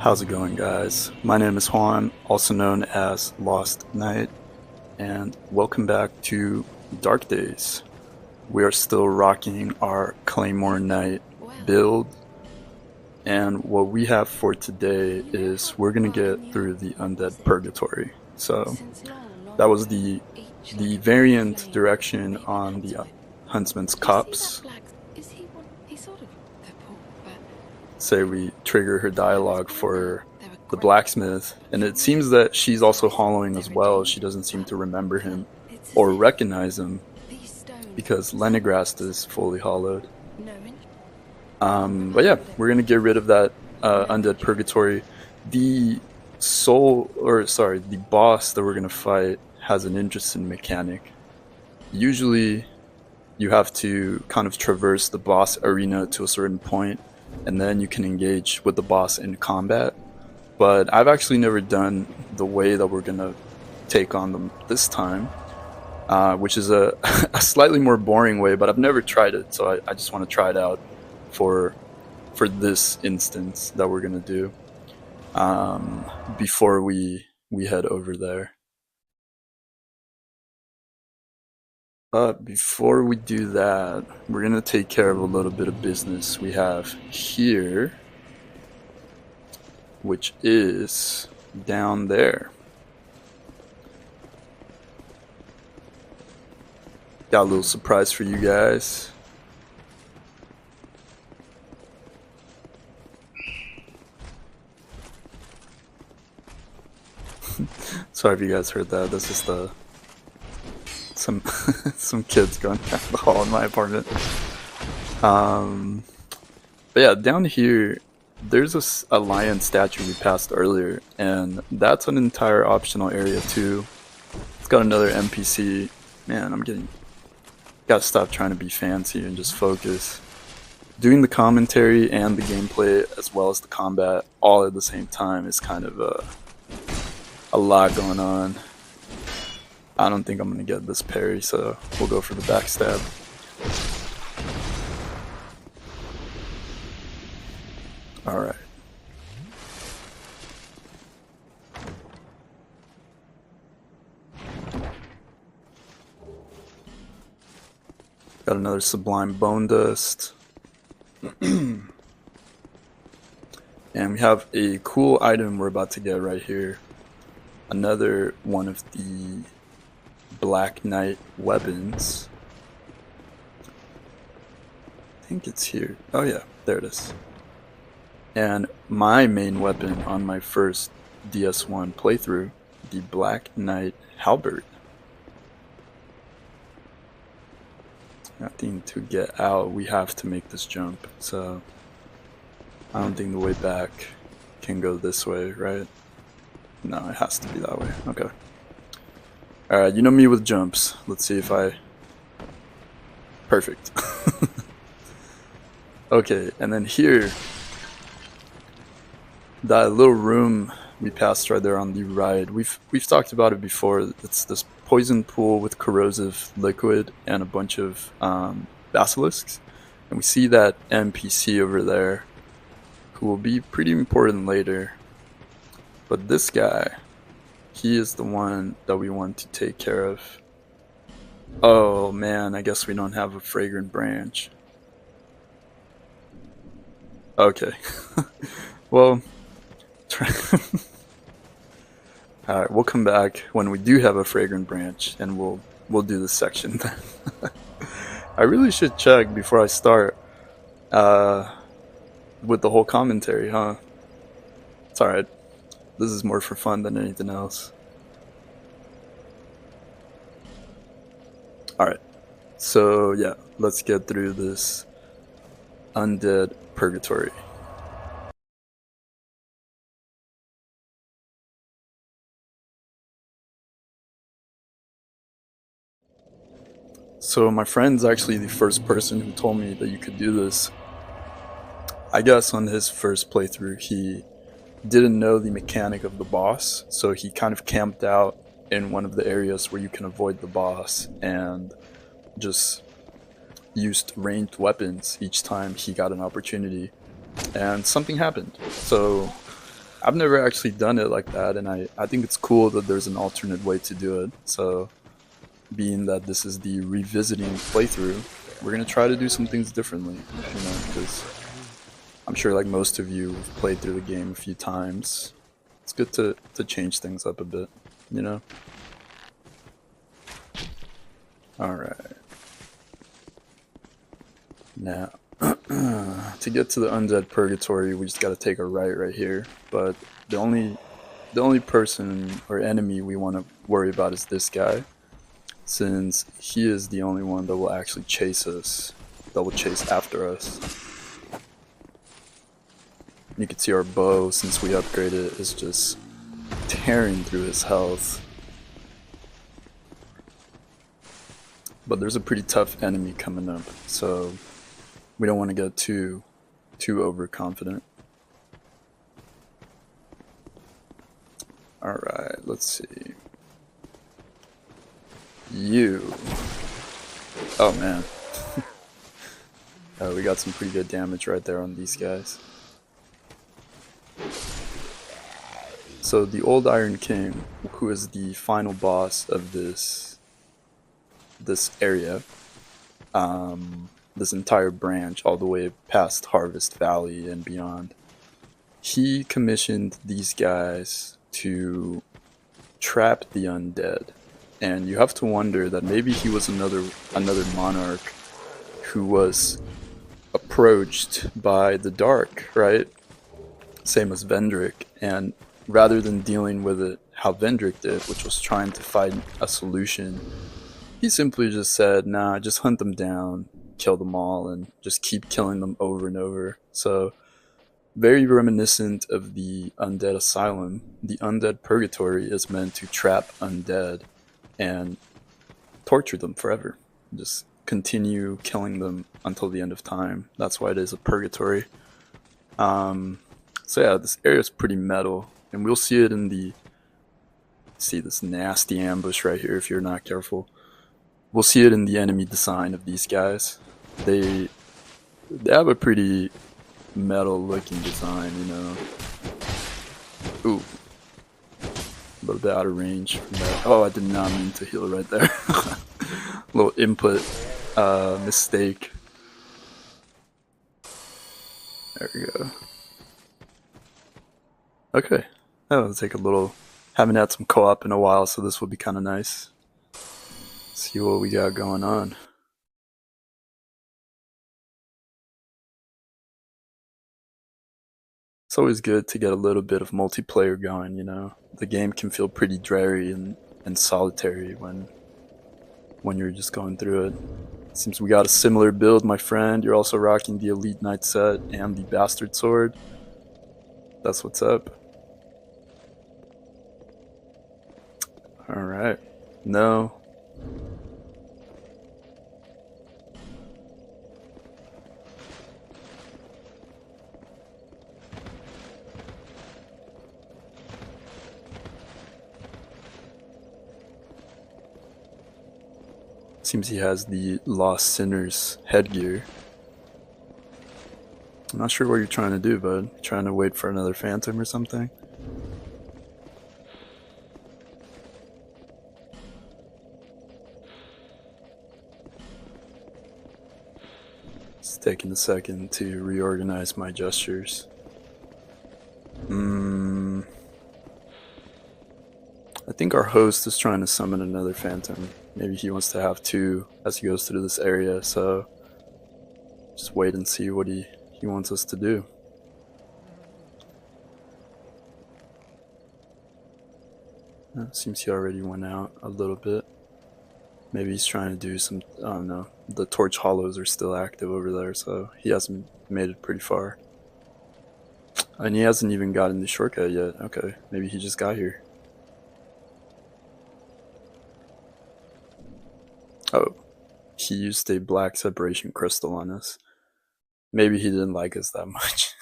How's it going, guys? My name is Juan, also known as Lost Knight, and welcome back to Dark Days. We are still rocking our Claymore Knight build, and what we have for today is we're gonna get through the Undead Purgatory. So that was the variant direction on the Huntsman's Copse. Say we trigger her dialogue for the blacksmith, and it seems that she's also hollowing as well. She doesn't seem to remember him or recognize him because Lenegrast is fully hollowed. But yeah, we're gonna get rid of that Undead Purgatory. The boss that we're gonna fight has an interesting mechanic. Usually, you have to kind of traverse the boss arena to a certain point, and then you can engage with the boss in combat. But I've actually never done the way that we're gonna take on them this time, which is a, a slightly more boring way, but I've never tried it, so I just want to try it out for this instance that we're gonna do before we head over there. But before we do that, we're gonna take care of a little bit of business we have here, which is down there. Got a little surprise for you guys. Sorry if you guys heard that. That's just some some kids going down the hall in my apartment. But yeah, down here there's a lion statue we passed earlier, and that's an entire optional area too. It's got another NPC. Man, gotta stop trying to be fancy and just focus. Doing the commentary and the gameplay as well as the combat all at the same time is kind of a lot going on. I don't think I'm gonna get this parry, so we'll go for the backstab. Alright. Got another Sublime Bone Dust. And we have a cool item we're about to get right here. Another one of the Black Knight weapons. I think it's here. Oh yeah, there it is. And my main weapon on my first DS1 playthrough, the Black Knight Halberd. I think to get out, we have to make this jump, so I don't think the way back can go this way, right? No, it has to be that way. Okay. Alright, you know me with jumps. Let's see if I... Perfect. Okay, and then here, that little room we passed right there on the right, we've talked about it before. It's this poison pool with corrosive liquid and a bunch of basilisks. And we see that NPC over there, who will be pretty important later. But this guy, he is the one that we want to take care of. Oh man, I guess we don't have a fragrant branch. Okay. Well, alright, we'll come back when we do have a fragrant branch, and we'll do this section then. I really should check before I start with the whole commentary, huh? It's alright. This is more for fun than anything else. Alright, so yeah, let's get through this Undead Purgatory. So my friend's actually the first person who told me that you could do this. I guess on his first playthrough he didn't know the mechanic of the boss, so he kind of camped out in one of the areas where you can avoid the boss and just used ranged weapons each time he got an opportunity, and something happened. So I've never actually done it like that, and I think it's cool that there's an alternate way to do it. So, being that this is the revisiting playthrough, we're gonna try to do some things differently, you know, because I'm sure like most of you have played through the game a few times. It's good to change things up a bit, you know? Alright. Now, to get to the undead purgatory, we just gotta take a right here. But the only person or enemy we want to worry about is this guy, since he is the only one that will actually chase us, that will chase after us. You can see our bow, since we upgraded it, is just tearing through his health. But there's a pretty tough enemy coming up, so we don't want to get too overconfident. Alright, let's see. You. Oh man. We got some pretty good damage right there on these guys. So the Old Iron King, who is the final boss of this area, this entire branch all the way past Harvest Valley and beyond, he commissioned these guys to trap the undead. And you have to wonder that maybe he was another monarch who was approached by the Dark, right? Same as Vendrick, and rather than dealing with it how Vendrick did, which was trying to find a solution, he simply just said, nah, just hunt them down, kill them all, and just keep killing them over and over. So, very reminiscent of the Undead Asylum. The Undead Purgatory is meant to trap undead and torture them forever. Just continue killing them until the end of time. That's why it is a purgatory. So yeah, this area is pretty metal, and we'll see it in the... See this nasty ambush right here if you're not careful. We'll see it in the enemy design of these guys. They have a pretty metal looking design, you know. Ooh. A little bit out of range from that. Oh, I did not mean to heal right there. Little input mistake. There we go. Okay. That'll take a little... Haven't had some co-op in a while, so this will be kind of nice. See what we got going on. It's always good to get a little bit of multiplayer going, you know. The game can feel pretty dreary and solitary when you're just going through it. Seems we got a similar build, my friend. You're also rocking the Elite Knight set and the Bastard Sword. That's what's up. Alright. No. Seems he has the Lost Sinners headgear. I'm not sure what you're trying to do, bud. Trying to wait for another phantom or something? It's taking a second to reorganize my gestures. I think our host is trying to summon another phantom. Maybe he wants to have two as he goes through this area, so just wait and see what he wants us to do. Seems he already went out a little bit. Maybe he's trying to do some, I don't know. The torch hollows are still active over there, so he hasn't made it pretty far. And he hasn't even gotten the shortcut yet. Okay, maybe he just got here. Oh, he used a black separation crystal on us. Maybe he didn't like us that much.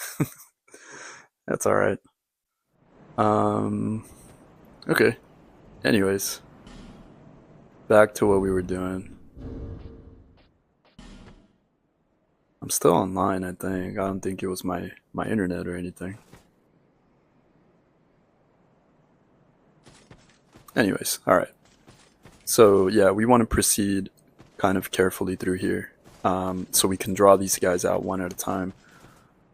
That's alright. Okay. Anyways. Back to what we were doing. I'm still online, I think. I don't think it was my internet or anything. Anyways, alright. So yeah, we want to proceed kind of carefully through here, so we can draw these guys out one at a time.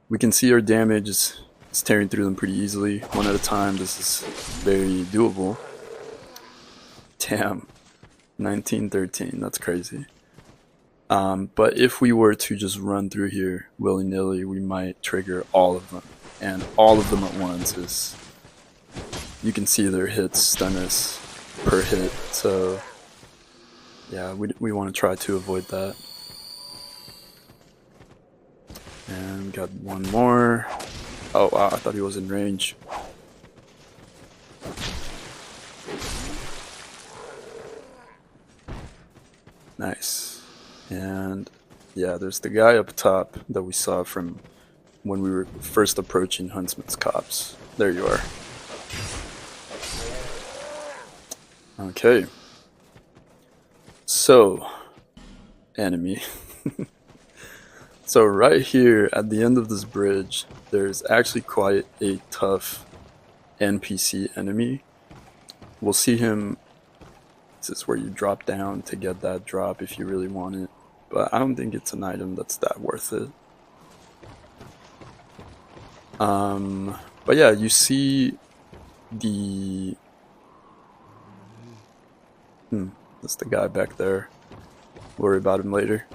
We can see our damage is tearing through them pretty easily. One at a time, this is very doable. Damn, 1913, that's crazy. But if we were to just run through here willy-nilly, we might trigger all of them. And all of them at once is... You can see their hits stun us per hit, so... Yeah, we want to try to avoid that. And we got one more. Oh wow, I thought he was in range. Nice. And yeah, there's the guy up top that we saw from when we were first approaching Huntsman's Copse. There you are. Okay. So, enemy. So right here at the end of this bridge, there's actually quite a tough NPC enemy. We'll see him. This is where you drop down to get that drop if you really want it. But I don't think it's an item that's that worth it. But yeah, you see the... that's the guy back there. Worry about him later.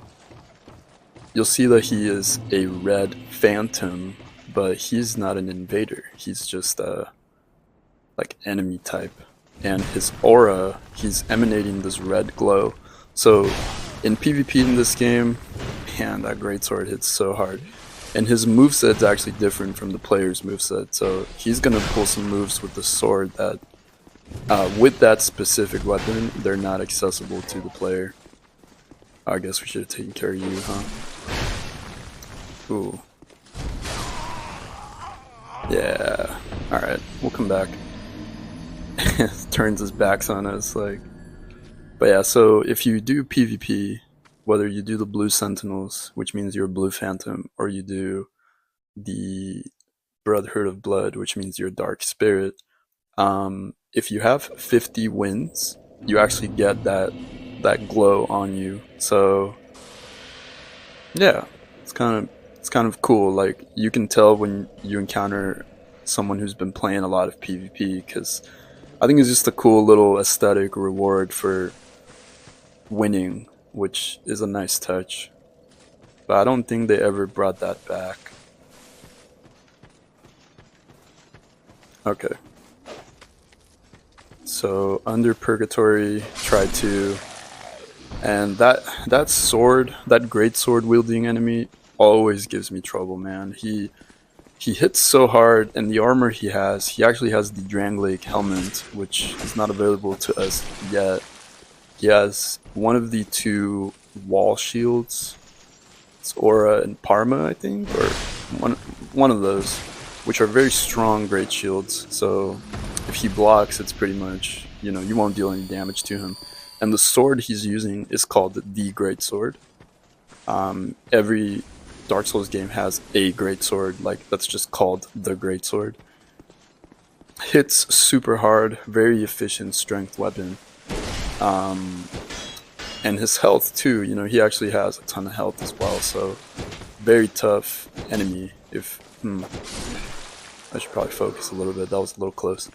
You'll see that he is a red phantom, but he's not an invader. He's just a like enemy type. And his aura, he's emanating this red glow. So in PvP in this game, man, that greatsword hits so hard. And his moveset's actually different from the player's moveset. So he's gonna pull some moves with the sword that, with that specific weapon, they're not accessible to the player. I guess we should have taken care of you, huh? Ooh. Yeah. Alright, we'll come back. Turns his backs on us, like... But yeah, so if you do PvP, whether you do the blue sentinels, which means you're a blue phantom, or you do the Brotherhood of Blood, which means you're a dark spirit, if you have 50 wins, you actually get that glow on you. So yeah, it's kind of cool. Like, you can tell when you encounter someone who's been playing a lot of PvP, because I think it's just a cool little aesthetic reward for winning, which is a nice touch. But I don't think they ever brought that back. Okay. So under Purgatory, try to... And that sword, that great sword wielding enemy always gives me trouble, man. He hits so hard, and the armor he actually has the Dranglake helmet, which is not available to us yet. He has one of the two wall shields. It's Aura and Parma, I think, or one of those, which are very strong great shields. So if he blocks, it's pretty much, you know, you won't deal any damage to him. And the sword he's using is called the Great Sword. Every Dark Souls game has a Great Sword, like, that's just called the Great Sword. Hits super hard, very efficient strength weapon. And his health too, you know, he actually has a ton of health as well, so very tough enemy. If I should probably focus a little bit, that was a little close.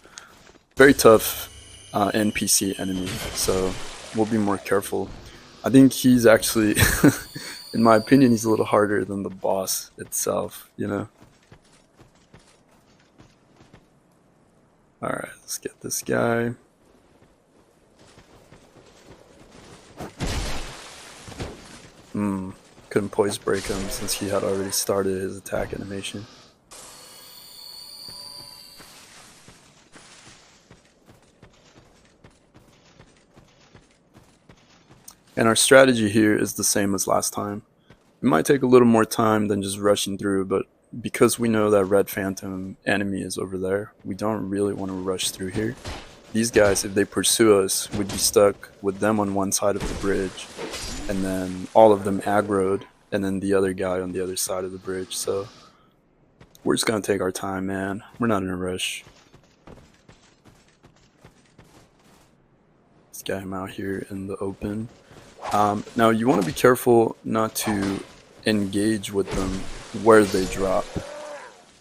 Very tough NPC enemy, so we'll be more careful. I think he's actually, in my opinion, he's a little harder than the boss itself, you know? Alright, let's get this guy. Couldn't poise break him since he had already started his attack animation. And our strategy here is the same as last time. It might take a little more time than just rushing through, but because we know that Red Phantom enemy is over there, we don't really want to rush through here. These guys, if they pursue us, we'd be stuck with them on one side of the bridge, and then all of them aggroed, and then the other guy on the other side of the bridge. So we're just gonna take our time, man. We're not in a rush. get him out here in the open. Now you want to be careful not to engage with them where they drop.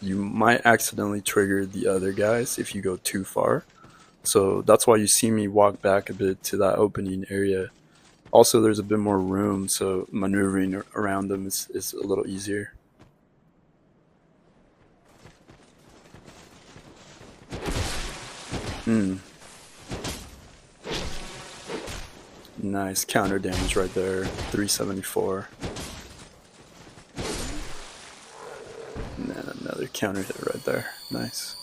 You might accidentally trigger the other guys if you go too far. So that's why you see me walk back a bit to that opening area. Also, there's a bit more room, so maneuvering around them is a little easier. Nice counter damage right there, 374. And then another counter hit right there, nice.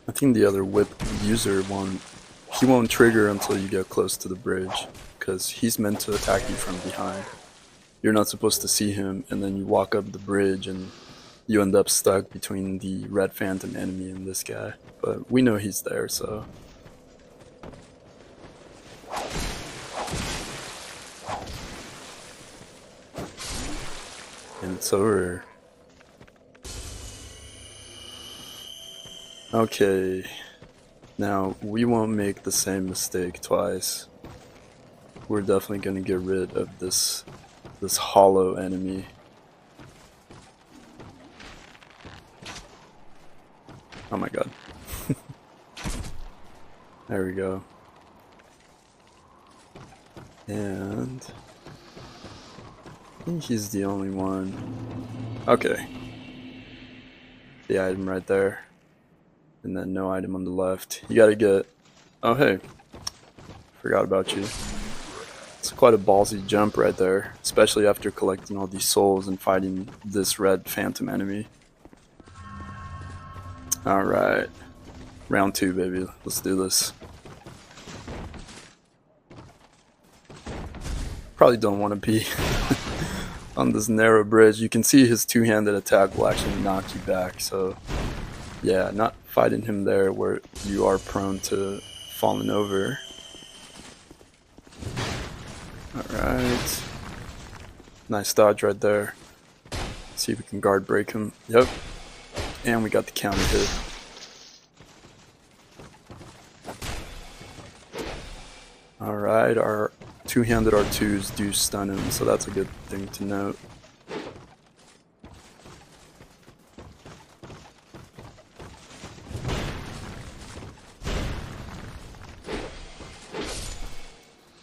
I think the other whip user he won't trigger until you get close to the bridge, because he's meant to attack you from behind. You're not supposed to see him, and then you walk up the bridge and you end up stuck between the red phantom enemy and this guy. But we know he's there, so... And it's over. Okay, now we won't make the same mistake twice. We're definitely gonna get rid of this hollow enemy. Oh my god. There we go. And I think he's the only one. Okay. The item right there. And then no item on the left. You gotta get... Oh hey, forgot about you. It's quite a ballsy jump right there, especially after collecting all these souls and fighting this red phantom enemy. Alright, round 2 baby, let's do this. Probably don't want to be on this narrow bridge. You can see his two-handed attack will actually knock you back, so yeah, not fighting him there where you are prone to falling over. Alright. Nice dodge right there. See if we can guard break him. Yep. And we got the counter hit. Alright, our two-handed R2s do stun him, so that's a good thing to note.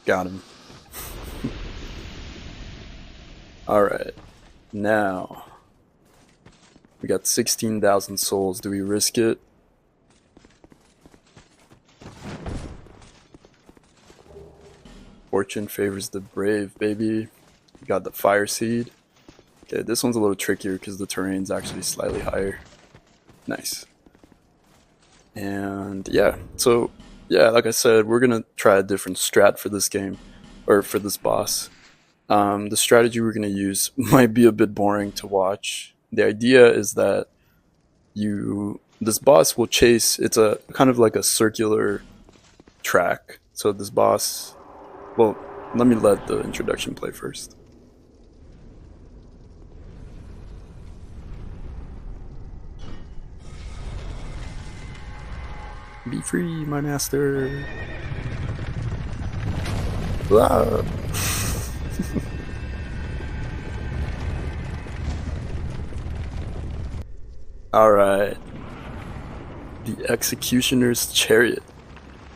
Got him. Alright, now we got 16,000 souls. Do we risk it? Fortune favors the brave, baby. We got the fire seed. Okay, this one's a little trickier because the terrain's actually slightly higher. Nice. And yeah, so yeah, like I said, we're gonna try a different strat for this game, or for this boss. The strategy we're gonna use might be a bit boring to watch. The idea is that this boss will chase. It's a kind of like a circular track. So this boss, well, let me let the introduction play first. Be free, my master. Blah. Alright. The Executioner's Chariot.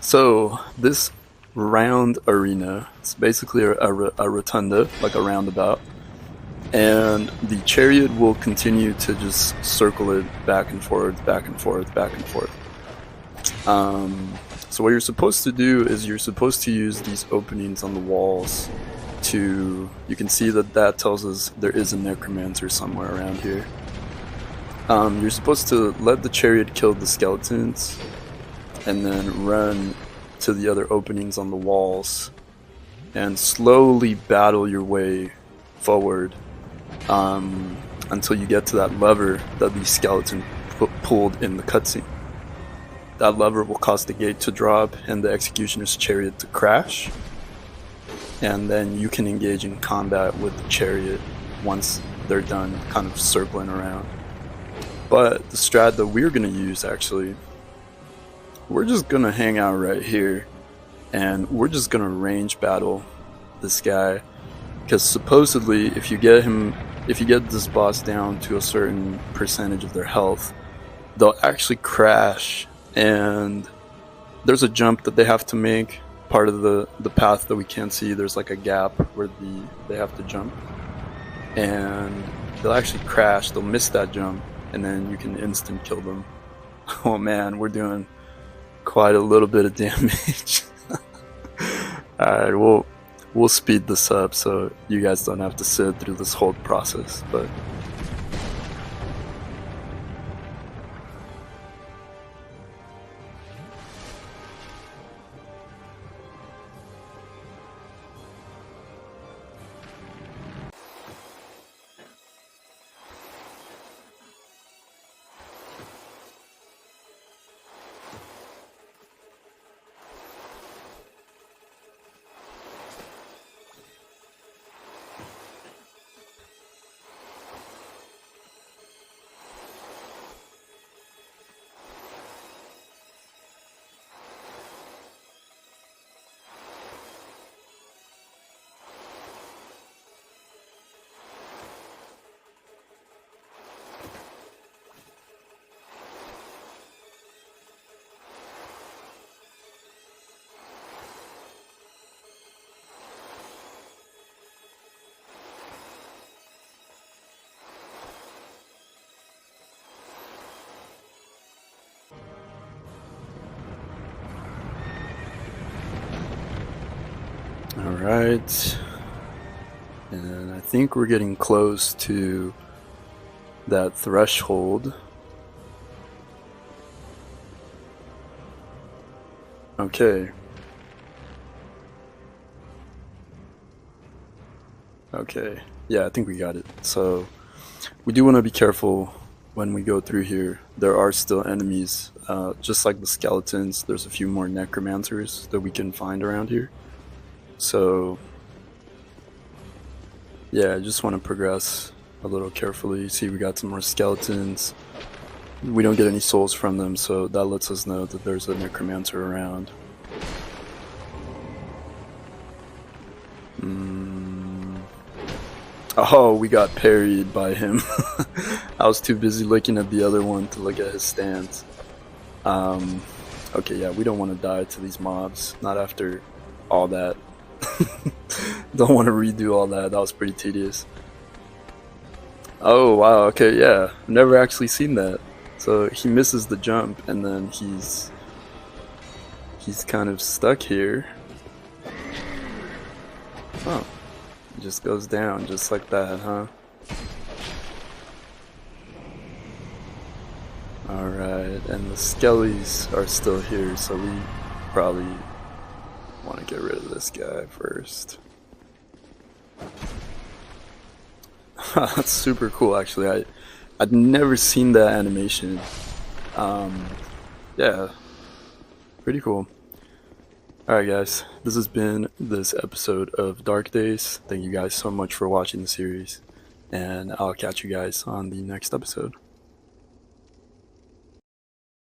So, this round arena, it's basically a rotunda, like a roundabout. And the chariot will continue to just circle it back and forth, back and forth, back and forth. So what you're supposed to do is you're supposed to use these openings on the walls to... You can see that tells us there is a necromancer somewhere around here. You're supposed to let the chariot kill the skeletons and then run to the other openings on the walls and slowly battle your way forward until you get to that lever that the skeleton pulled in the cutscene. That lever will cause the gate to drop and the Executioner's Chariot to crash. and then you can engage in combat with the Chariot once they're done kind of circling around. But the strat that we're going to use, actually, we're just going to hang out right here, and we're just going to range battle this guy, because supposedly if you get this boss down to a certain percentage of their health, they'll actually crash, and there's a jump that they have to make. Part of the path that we can't see, there's like a gap where they have to jump, and they'll actually crash, they'll miss that jump, and then you can instant kill them. Oh man, we're doing quite a little bit of damage. Alright, we'll speed this up so you guys don't have to sit through this whole process, but alright. And I think we're getting close to that threshold. Okay. Okay. Yeah, I think we got it. So we do want to be careful when we go through here. There are still enemies. Just like the skeletons, there's a few more necromancers that we can find around here. So yeah, I just want to progress a little carefully. See, we got some more skeletons. We don't get any souls from them, so that lets us know that there's a necromancer around. Oh, we got parried by him. I was too busy looking at the other one to look at his stance. Okay, yeah, we don't want to die to these mobs. Not after all that. Don't want to redo all that. That was pretty tedious. Oh, wow, okay, yeah. I've never actually seen that. So he misses the jump, and then he's kind of stuck here. Oh. It just goes down just like that, huh? Alright, and the skellies are still here, so we probably want to get rid of this guy first. That's super cool, actually. I'd never seen that animation. Yeah, pretty cool. Alright guys, this has been this episode of Dark Days. Thank you guys so much for watching the series, and I'll catch you guys on the next episode.